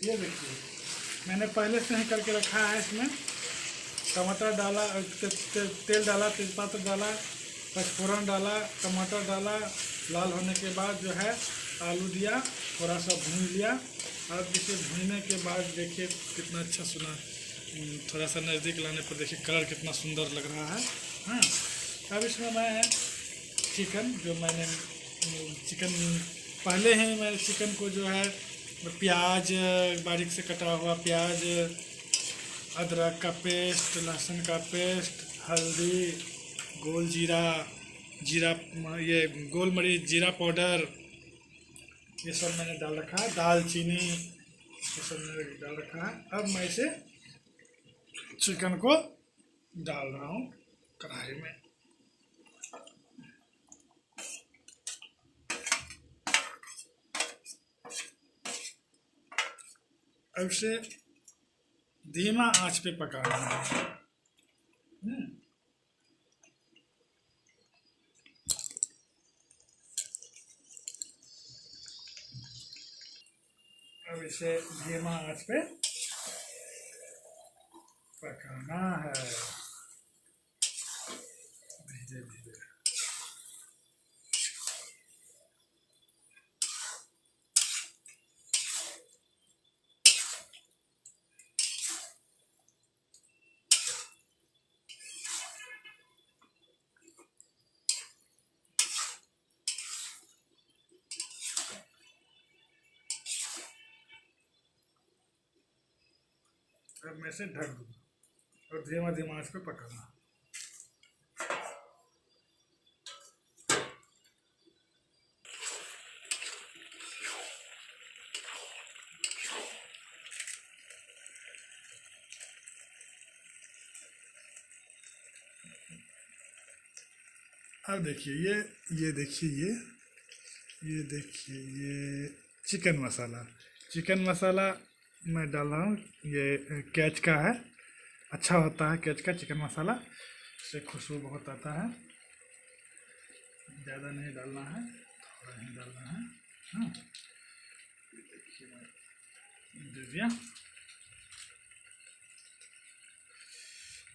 ये देखिए मैंने पहले से ही करके रखा है। इसमें टमाटर डाला, तेल डाला, तेजपत्ता डाला, पचफोरन डाला, टमाटर डाला, लाल होने के बाद जो है आलू दिया, थोड़ा सा भून लिया। अब इसे भूनने के बाद देखिए कितना अच्छा सुना, थोड़ा सा नज़दीक लाने पर देखिए कलर कितना सुंदर लग रहा है। हाँ, अब इसमें मैं चिकन जो मैंने चिकन पहले ही मैं चिकन को जो है प्याज, बारीक से कटा हुआ प्याज, अदरक का पेस्ट, लहसुन का पेस्ट, हल्दी, गोल जीरा, ये गोल मरीच, जीरा पाउडर, ये सब मैंने डाल रखा है, दालचीनी, ये सब मैंने डाल रखा है। अब मैं इसे चिकन को डाल रहा हूँ कढ़ाई में। अब इसे धीमा आंच पे पकाना है। अब इसे धीमा आंच पे पकाना है धीरे धीरे। अब मैं इसे ढक दूंगा और धीमा धीमा आंच पे पकाना। अब देखिए ये देखिए ये देखिए ये चिकन मसाला मैं डाल रहा हूँ। ये कैच का है, अच्छा होता है कैच का चिकन मसाला, इससे खुशबू बहुत आता है। ज़्यादा नहीं डालना है, थोड़ा ही डालना है। हाँ, देखिए मैं दे दिया।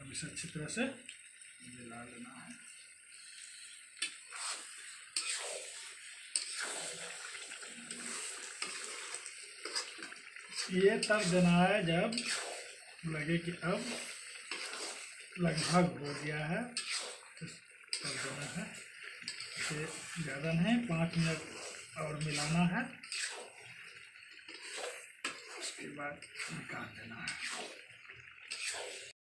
अब इसे अच्छी तरह से मिला लेना है। ये तब देना है जब लगे कि अब लगभग हो गया है, तब देना है। इसे ज़्यादा नहीं, 5 मिनट और मिलाना है, उसके बाद निकाल देना है।